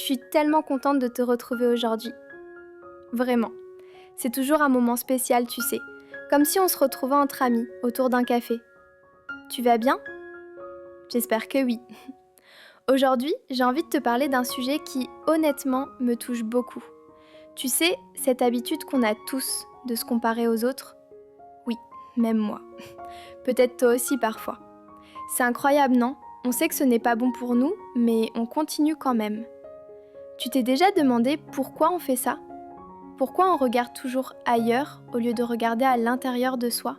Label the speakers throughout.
Speaker 1: suis tellement contente de te retrouver aujourd'hui. Vraiment. C'est toujours un moment spécial, tu sais. Comme si on se retrouvait entre amis, autour d'un café. Tu vas bien? J'espère que oui. Aujourd'hui, j'ai envie de te parler d'un sujet qui, honnêtement, me touche beaucoup. Tu sais, cette habitude qu'on a tous de se comparer aux autres? Oui, même moi. Peut-être toi aussi parfois. C'est incroyable, non? On sait que ce n'est pas bon pour nous, mais on continue quand même. Tu t'es déjà demandé pourquoi on fait ça? Pourquoi on regarde toujours ailleurs au lieu de regarder à l'intérieur de soi?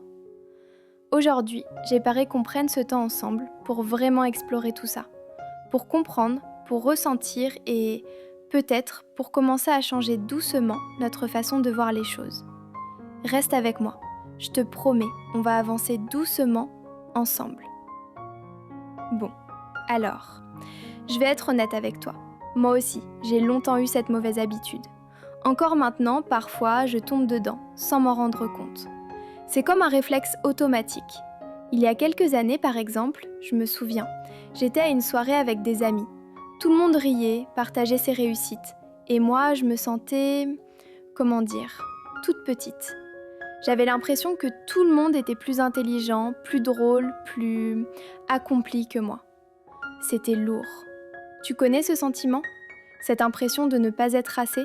Speaker 1: Aujourd'hui, j'ai paré qu'on prenne ce temps ensemble pour vraiment explorer tout ça, pour comprendre, pour ressentir et peut-être pour commencer à changer doucement notre façon de voir les choses. Reste avec moi, je te promets, on va avancer doucement ensemble. Bon, alors, je vais être honnête avec toi. Moi aussi, j'ai longtemps eu cette mauvaise habitude. Encore maintenant, parfois, je tombe dedans, sans m'en rendre compte. C'est comme un réflexe automatique. Il y a quelques années, par exemple, je me souviens, j'étais à une soirée avec des amis. Tout le monde riait, partageait ses réussites. Et moi, je me sentais, comment dire, toute petite. J'avais l'impression que tout le monde était plus intelligent, plus drôle, plus accompli que moi. C'était lourd. Tu connais ce sentiment? Cette impression de ne pas être assez?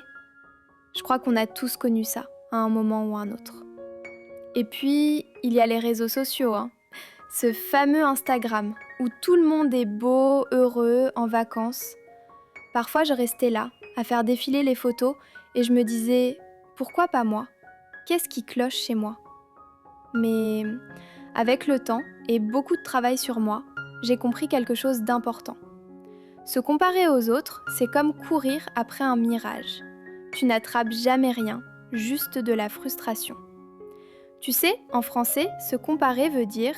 Speaker 1: Je crois qu'on a tous connu ça, à un moment ou à un autre. Et puis, il y a les réseaux sociaux, hein. Ce fameux Instagram, où tout le monde est beau, heureux, en vacances. Parfois, je restais là, à faire défiler les photos, et je me disais, pourquoi pas moi? Qu'est-ce qui cloche chez moi? Mais avec le temps et beaucoup de travail sur moi, j'ai compris quelque chose d'important. Se comparer aux autres, c'est comme courir après un mirage. Tu n'attrapes jamais rien, juste de la frustration. Tu sais, en français, se comparer veut dire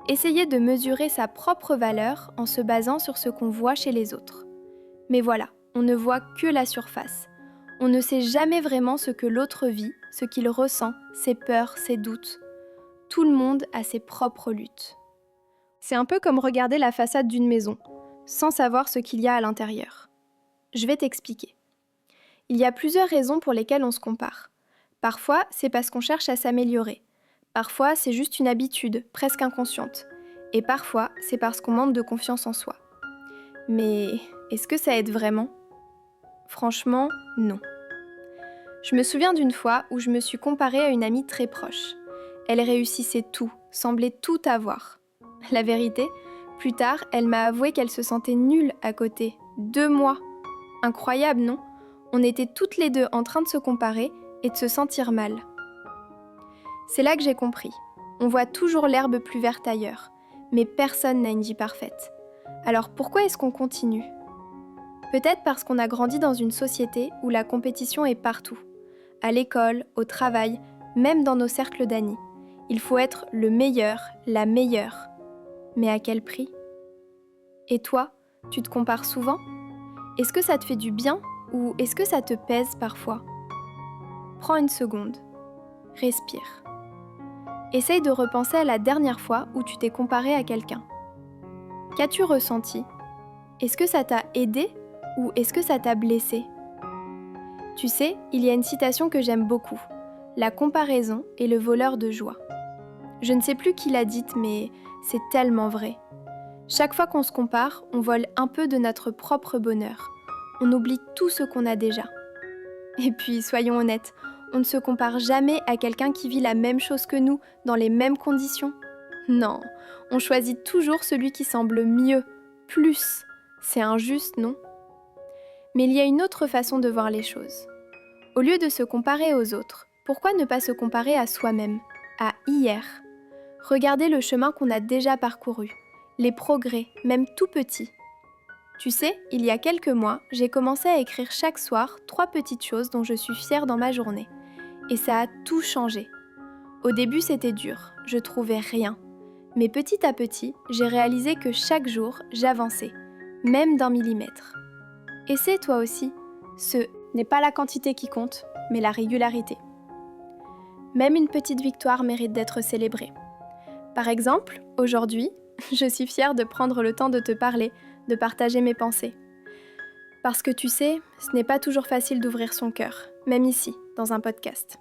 Speaker 1: essayer de mesurer sa propre valeur en se basant sur ce qu'on voit chez les autres. Mais voilà, on ne voit que la surface. On ne sait jamais vraiment ce que l'autre vit, ce qu'il ressent, ses peurs, ses doutes. Tout le monde a ses propres luttes. C'est un peu comme regarder la façade d'une maison, sans savoir ce qu'il y a à l'intérieur. Je vais t'expliquer. Il y a plusieurs raisons pour lesquelles on se compare. Parfois, c'est parce qu'on cherche à s'améliorer. Parfois, c'est juste une habitude, presque inconsciente. Et parfois, c'est parce qu'on manque de confiance en soi. Mais est-ce que ça aide vraiment? Franchement, non. Je me souviens d'une fois où je me suis comparée à une amie très proche. Elle réussissait tout, semblait tout avoir. La vérité, plus tard, elle m'a avoué qu'elle se sentait nulle à côté. 2 mois. Incroyable, non? On était toutes les deux en train de se comparer et de se sentir mal. C'est là que j'ai compris. On voit toujours l'herbe plus verte ailleurs, mais personne n'a une vie parfaite. Alors pourquoi est-ce qu'on continue? Peut-être parce qu'on a grandi dans une société où la compétition est partout. À l'école, au travail, même dans nos cercles d'amis. Il faut être le meilleur, la meilleure. Mais à quel prix? Et toi, tu te compares souvent? Est-ce que ça te fait du bien ou est-ce que ça te pèse parfois? Prends une seconde. Respire. Essaye de repenser à la dernière fois où tu t'es comparé à quelqu'un. Qu'as-tu ressenti? Est-ce que ça t'a aidé ou est-ce que ça t'a blessé? Tu sais, il y a une citation que j'aime beaucoup. La comparaison est le voleur de joie. Je ne sais plus qui l'a dite, mais c'est tellement vrai. Chaque fois qu'on se compare, on vole un peu de notre propre bonheur. On oublie tout ce qu'on a déjà. Et puis, soyons honnêtes, on ne se compare jamais à quelqu'un qui vit la même chose que nous, dans les mêmes conditions. Non, on choisit toujours celui qui semble mieux, plus. C'est injuste, non? Mais il y a une autre façon de voir les choses. Au lieu de se comparer aux autres, pourquoi ne pas se comparer à soi-même, à hier? Regardez le chemin qu'on a déjà parcouru, les progrès, même tout petits. Tu sais, il y a quelques mois, j'ai commencé à écrire chaque soir 3 petites choses dont je suis fière dans ma journée. Et ça a tout changé. Au début, c'était dur, je trouvais rien. Mais petit à petit, j'ai réalisé que chaque jour, j'avançais, même d'un millimètre. Essaie toi aussi. Ce n'est pas la quantité qui compte, mais la régularité. Même une petite victoire mérite d'être célébrée. Par exemple, aujourd'hui, je suis fière de prendre le temps de te parler, de partager mes pensées. Parce que tu sais, ce n'est pas toujours facile d'ouvrir son cœur, même ici, dans un podcast.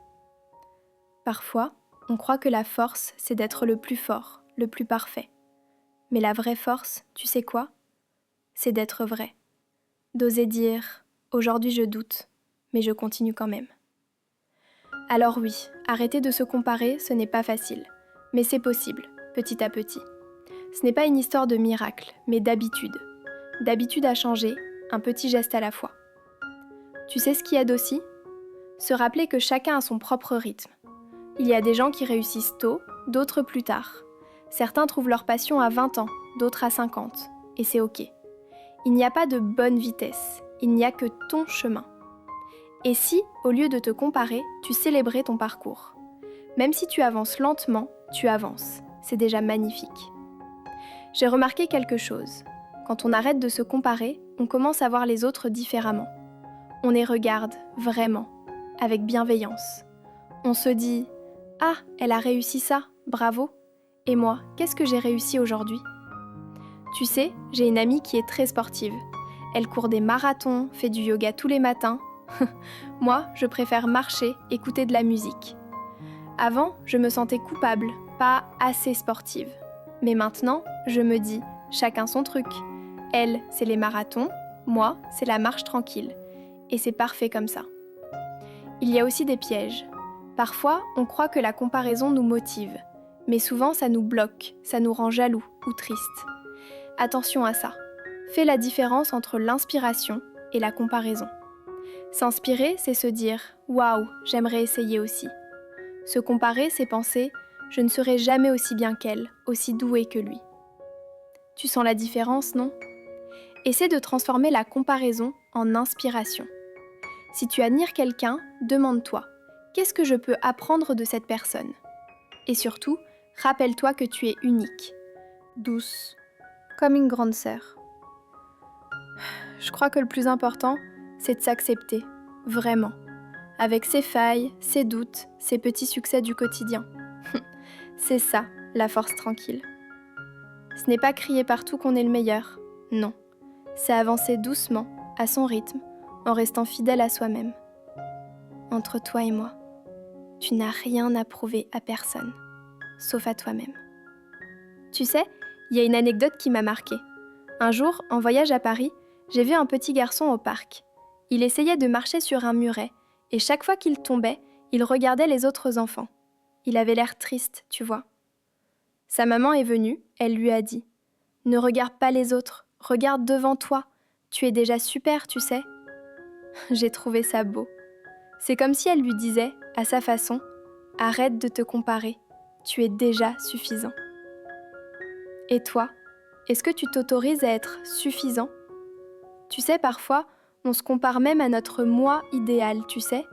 Speaker 1: Parfois, on croit que la force, c'est d'être le plus fort, le plus parfait. Mais la vraie force, tu sais quoi ? C'est d'être vrai. D'oser dire « aujourd'hui je doute, mais je continue quand même ». Alors oui, arrêter de se comparer, ce n'est pas facile. Mais c'est possible, petit à petit. Ce n'est pas une histoire de miracle, mais d'habitude. D'habitude à changer, un petit geste à la fois. Tu sais ce qui aide aussi ? Se rappeler que chacun a son propre rythme. Il y a des gens qui réussissent tôt, d'autres plus tard. Certains trouvent leur passion à 20 ans, d'autres à 50. Et c'est ok. Il n'y a pas de bonne vitesse, il n'y a que ton chemin. Et si, au lieu de te comparer, tu célébrais ton parcours ? Même si tu avances lentement, tu avances. C'est déjà magnifique. J'ai remarqué quelque chose. Quand on arrête de se comparer, on commence à voir les autres différemment. On les regarde vraiment, avec bienveillance. On se dit « Ah, elle a réussi ça, bravo !» Et moi, qu'est-ce que j'ai réussi aujourd'hui ? Tu sais, j'ai une amie qui est très sportive. Elle court des marathons, fait du yoga tous les matins. Moi, je préfère marcher, écouter de la musique. Avant, je me sentais coupable, pas assez sportive. Mais maintenant, je me dis « chacun son truc ». Elle, c'est les marathons, moi, c'est la marche tranquille. Et c'est parfait comme ça. Il y a aussi des pièges. Parfois, on croit que la comparaison nous motive. Mais souvent, ça nous bloque, ça nous rend jaloux ou tristes. Attention à ça. Fais la différence entre l'inspiration et la comparaison. S'inspirer, c'est se dire « Waouh, j'aimerais essayer aussi ». Se comparer, c'est penser « Je ne serai jamais aussi bien qu'elle, aussi douée que lui ». Tu sens la différence, non ? Essaie de transformer la comparaison en inspiration. Si tu admires quelqu'un, demande-toi « Qu'est-ce que je peux apprendre de cette personne ?» Et surtout, rappelle-toi que tu es unique, douce, comme une grande sœur. Je crois que le plus important, c'est de s'accepter, vraiment, avec ses failles, ses doutes, ses petits succès du quotidien. C'est ça, la force tranquille. Ce n'est pas crier partout qu'on est le meilleur, non. C'est avancer doucement, à son rythme, en restant fidèle à soi-même. Entre toi et moi, tu n'as rien à prouver à personne, sauf à toi-même. Tu sais, il y a une anecdote qui m'a marquée. Un jour, en voyage à Paris, j'ai vu un petit garçon au parc. Il essayait de marcher sur un muret, et chaque fois qu'il tombait, il regardait les autres enfants. Il avait l'air triste, tu vois. Sa maman est venue, elle lui a dit « Ne regarde pas les autres, regarde devant toi, tu es déjà super, tu sais. » J'ai trouvé ça beau. C'est comme si elle lui disait, à sa façon, « Arrête de te comparer, tu es déjà suffisant. » Et toi, est-ce que tu t'autorises à être suffisant ? Tu sais, parfois, on se compare même à notre moi idéal, tu sais.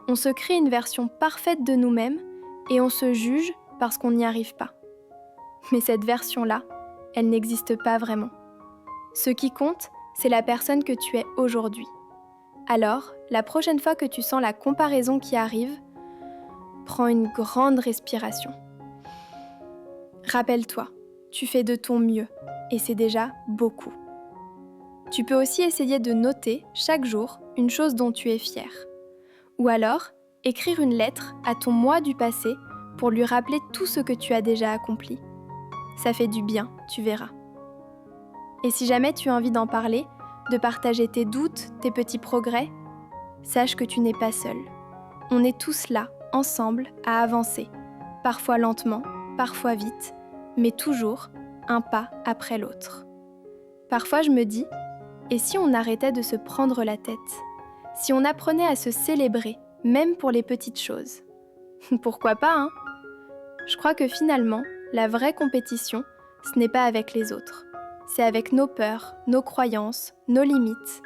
Speaker 1: On se crée une version parfaite de nous-mêmes et on se juge parce qu'on n'y arrive pas. Mais cette version-là, elle n'existe pas vraiment. Ce qui compte, c'est la personne que tu es aujourd'hui. Alors, la prochaine fois que tu sens la comparaison qui arrive, prends une grande respiration. Rappelle-toi, tu fais de ton mieux et c'est déjà beaucoup. Tu peux aussi essayer de noter chaque jour une chose dont tu es fier. Ou alors, écrire une lettre à ton moi du passé pour lui rappeler tout ce que tu as déjà accompli. Ça fait du bien, tu verras. Et si jamais tu as envie d'en parler, de partager tes doutes, tes petits progrès, sache que tu n'es pas seul. On est tous là, ensemble, à avancer. Parfois lentement, parfois vite, mais toujours un pas après l'autre. Parfois je me dis, et si on arrêtait de se prendre la tête ? Si on apprenait à se célébrer, même pour les petites choses ? Pourquoi pas, hein ? Je crois que finalement, la vraie compétition, ce n'est pas avec les autres. C'est avec nos peurs, nos croyances, nos limites.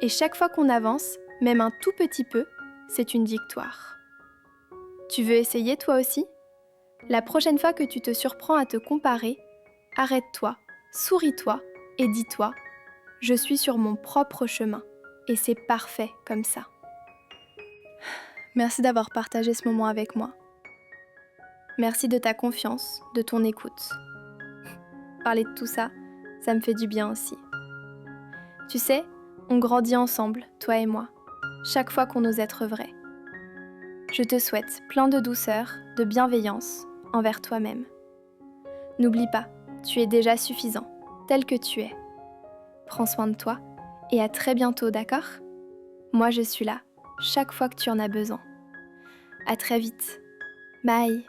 Speaker 1: Et chaque fois qu'on avance, même un tout petit peu, c'est une victoire. Tu veux essayer toi aussi ? La prochaine fois que tu te surprends à te comparer, arrête-toi, souris-toi et dis-toi « Je suis sur mon propre chemin et c'est parfait comme ça. » Merci d'avoir partagé ce moment avec moi. Merci de ta confiance, de ton écoute. Parler de tout ça, ça me fait du bien aussi. Tu sais, On grandit ensemble, toi et moi, chaque fois qu'on ose être vrai. Je te souhaite plein de douceur, de bienveillance envers toi-même. N'oublie pas, tu es déjà suffisant, tel que tu es. Prends soin de toi et à très bientôt, d'accord ? Moi, je suis là, chaque fois que tu en as besoin. À très vite. Bye.